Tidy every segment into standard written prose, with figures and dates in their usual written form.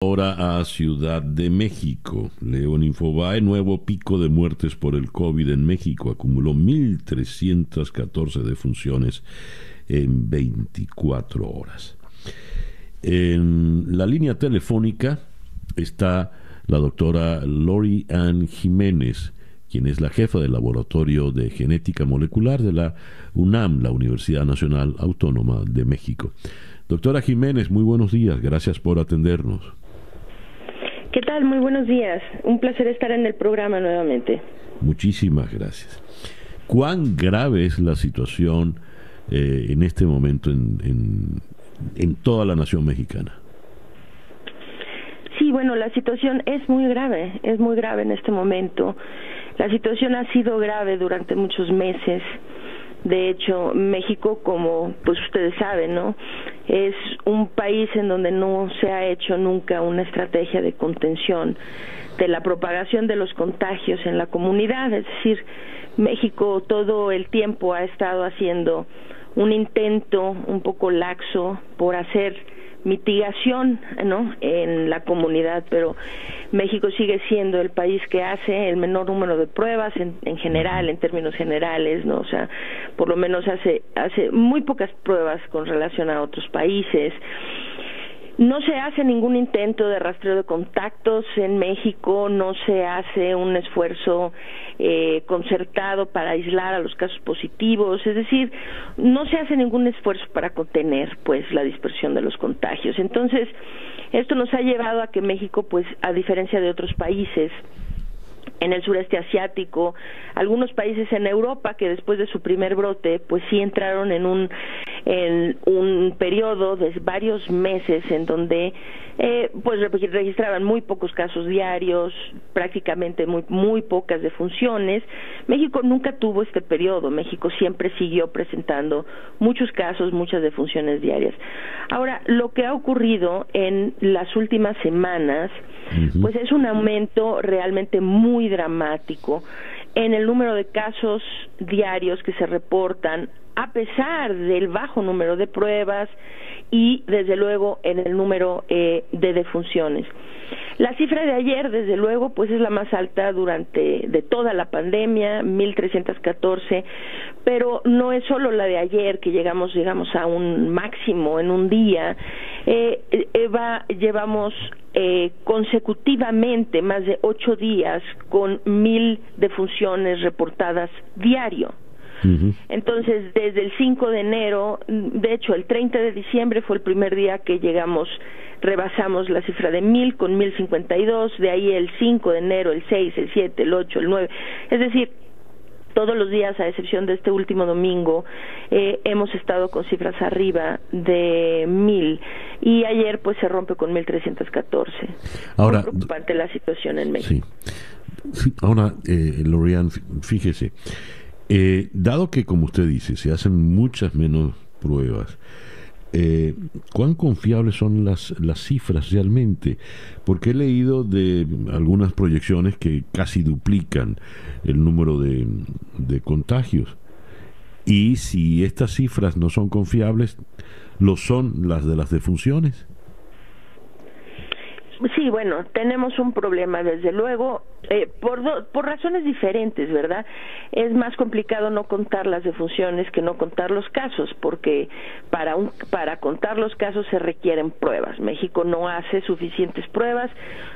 Ahora a Ciudad de México. Leo en Infobae, nuevo pico de muertes por el COVID en México. Acumuló 1.314 defunciones en 24 horas. En la línea telefónica está la doctora Lori Ann Jiménez, quien es la jefa del Laboratorio de Genética Molecular de la UNAM, la Universidad Nacional Autónoma de México. Doctora Jiménez, muy buenos días. Gracias por atendernos. ¿Qué tal? Muy buenos días. Un placer estar en el programa nuevamente. Muchísimas gracias. ¿Cuán grave es la situación en este momento en toda la nación mexicana? Sí, bueno, la situación es muy grave en este momento. La situación ha sido grave durante muchos meses. De hecho, México, como pues ustedes saben, ¿no?, es un país en donde no se ha hecho nunca una estrategia de contención de la propagación de los contagios en la comunidad. Es decir, México todo el tiempo ha estado haciendo un intento un poco laxo por hacer mitigación, ¿no?, en la comunidad, pero México sigue siendo el país que hace el menor número de pruebas en general, en términos generales, ¿no? O sea, por lo menos hace muy pocas pruebas con relación a otros países. No se hace ningún intento de rastreo de contactos en México, no se hace un esfuerzo concertado para aislar a los casos positivos, es decir, no se hace ningún esfuerzo para contener pues la dispersión de los contagios. Entonces, esto nos ha llevado a que México, pues a diferencia de otros países en el sureste asiático, algunos países en Europa que después de su primer brote, pues sí entraron en un periodo de varios meses en donde pues registraban muy pocos casos diarios, prácticamente muy pocas defunciones. México nunca tuvo este periodo. México siempre siguió presentando muchos casos, muchas defunciones diarias. Ahora, lo que ha ocurrido en las últimas semanas, pues es un aumento realmente muy dramático en el número de casos diarios que se reportan, a pesar del bajo número de pruebas y, desde luego, en el número de defunciones. La cifra de ayer, desde luego, pues es la más alta de toda la pandemia, 1.314, pero no es solo la de ayer, que llegamos a un máximo en un día. Llevamos consecutivamente más de 8 días con 1,000 defunciones reportadas diario. Entonces, desde el 5 de enero, de hecho, el 30 de diciembre fue el primer día que rebasamos la cifra de 1,000 con 1,052, de ahí el 5 de enero, el 6, el 7, el 8, el 9, es decir, todos los días, a excepción de este último domingo, hemos estado con cifras arriba de 1,000, y ayer pues se rompe con 1,314. Ahora, muy preocupante la situación en México. Sí. Ahora, Lori Ann, fíjese, dado que, como usted dice, se hacen muchas menos pruebas, ¿cuán confiables son las cifras realmente? Porque he leído de algunas proyecciones que casi duplican el número de contagios. Y si estas cifras no son confiables, ¿lo son las de las defunciones? Sí, bueno, tenemos un problema, desde luego, por razones diferentes, ¿verdad? Es más complicado no contar las defunciones que no contar los casos, porque para contar los casos se requieren pruebas. México no hace suficientes pruebas,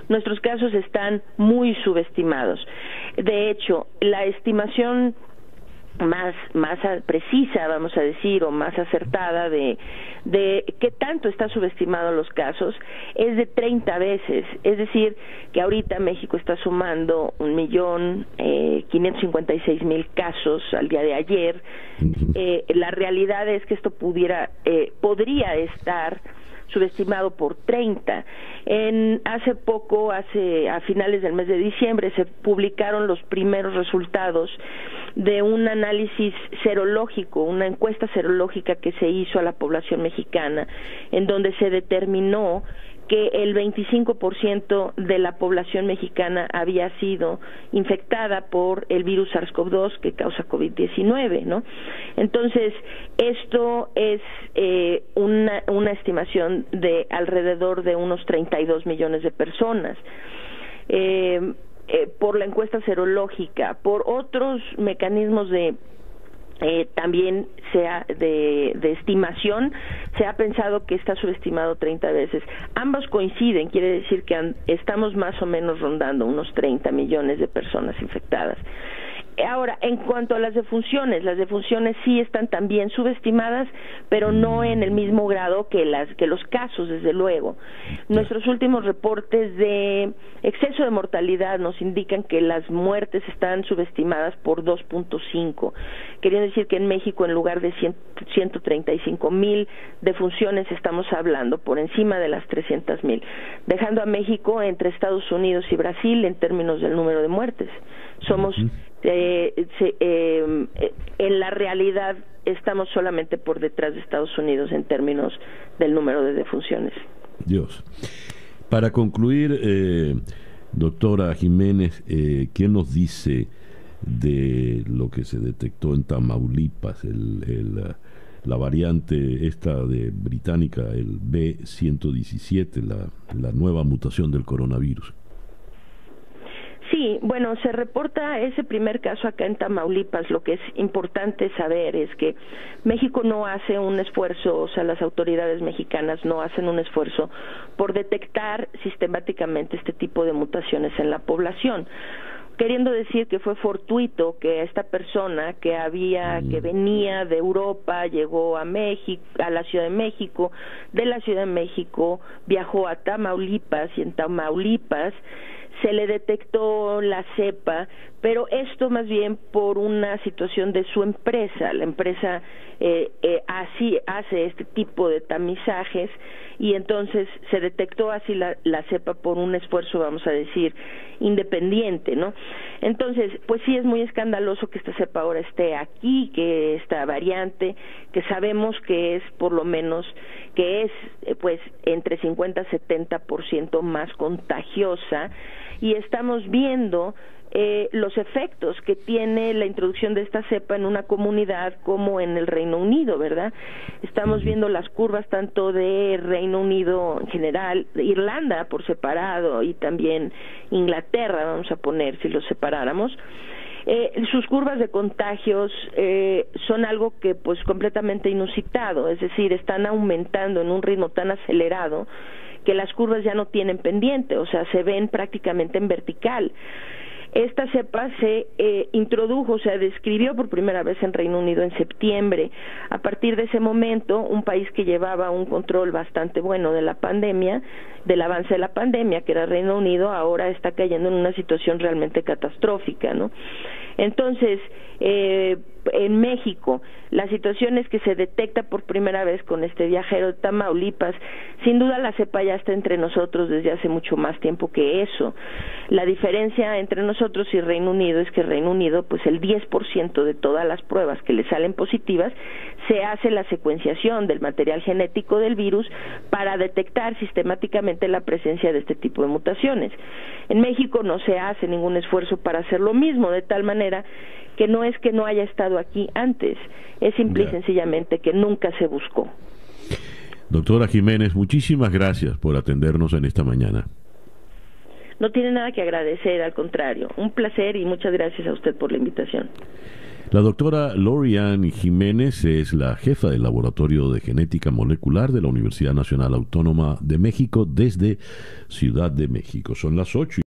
nuestros casos están muy subestimados. De hecho, la estimación más precisa, vamos a decir, o más acertada de qué tanto está subestimado los casos, es de 30 veces. Es decir, que ahorita México está sumando 1,556,000 casos al día de ayer. La realidad es que esto podría estar subestimado por 30. Hace poco, a finales del mes de diciembre, se publicaron los primeros resultados de un análisis serológico, una encuesta serológica que se hizo a la población mexicana, en donde se determinó que el 25% de la población mexicana había sido infectada por el virus SARS-CoV-2 que causa COVID-19, ¿no? Entonces, esto es una estimación de alrededor de unos 32 millones de personas. Por la encuesta serológica, por otros mecanismos de también de estimación, se ha pensado que está subestimado 30 veces. Ambos coinciden, quiere decir que estamos más o menos rondando unos 30 millones de personas infectadas. Ahora, en cuanto a las defunciones sí están también subestimadas, pero no en el mismo grado que los casos, desde luego. Nuestros últimos reportes de exceso de mortalidad nos indican que las muertes están subestimadas por 2.5. Queriendo decir que en México, en lugar de 135,000 defunciones, estamos hablando por encima de las 300,000, dejando a México entre Estados Unidos y Brasil en términos del número de muertes. Somos en la realidad estamos solamente por detrás de Estados Unidos en términos del número de defunciones. Dios. Para concluir, doctora Jiménez, ¿qué nos dice de lo que se detectó en Tamaulipas, la variante esta de británica, el B117, la nueva mutación del coronavirus? Sí, bueno, se reporta ese primer caso acá en Tamaulipas. Lo que es importante saber es que México no hace un esfuerzo, o sea, las autoridades mexicanas no hacen un esfuerzo por detectar sistemáticamente este tipo de mutaciones en la población, queriendo decir que fue fortuito que esta persona que venía de Europa llegó a México, a la Ciudad de México, de la Ciudad de México viajó a Tamaulipas, y en Tamaulipas se le detectó la cepa, pero esto más bien por una situación de su empresa. La empresa así hace este tipo de tamizajes, y entonces se detectó así la cepa por un esfuerzo, vamos a decir, independiente, ¿no? Entonces, pues sí es muy escandaloso que esta cepa ahora esté aquí, que esta variante, que sabemos que es por lo menos, que es pues entre 50 y 70% más contagiosa, y estamos viendo los efectos que tiene la introducción de esta cepa en una comunidad como en el Reino Unido, ¿verdad? Estamos viendo las curvas tanto de Reino Unido en general, Irlanda por separado, y también Inglaterra, vamos a poner, si los separáramos. Sus curvas de contagios son algo que pues completamente inusitado, es decir, están aumentando en un ritmo tan acelerado que las curvas ya no tienen pendiente, o sea, se ven prácticamente en vertical. Esta cepa se introdujo, se describió por primera vez en Reino Unido en septiembre. A partir de ese momento, un país que llevaba un control bastante bueno de la pandemia, del avance de la pandemia, que era Reino Unido, ahora está cayendo en una situación realmente catastrófica, ¿no? Entonces, en México, la situación es que se detecta por primera vez con este viajero de Tamaulipas. Sin duda la cepa ya está entre nosotros desde hace mucho más tiempo que eso. La diferencia entre nosotros y Reino Unido es que Reino Unido, pues el 10% de todas las pruebas que le salen positivas, se hace la secuenciación del material genético del virus para detectar sistemáticamente la presencia de este tipo de mutaciones. En México no se hace ningún esfuerzo para hacer lo mismo, de tal manera que no es que no haya estado aquí antes, es simple y sencillamente que nunca se buscó. Doctora Jiménez, muchísimas gracias por atendernos en esta mañana. No tiene nada que agradecer, al contrario, un placer, y muchas gracias a usted por la invitación. La doctora Lori-Ann Jiménez es la jefa del Laboratorio de Genética Molecular de la Universidad Nacional Autónoma de México desde Ciudad de México. Son las 8:00.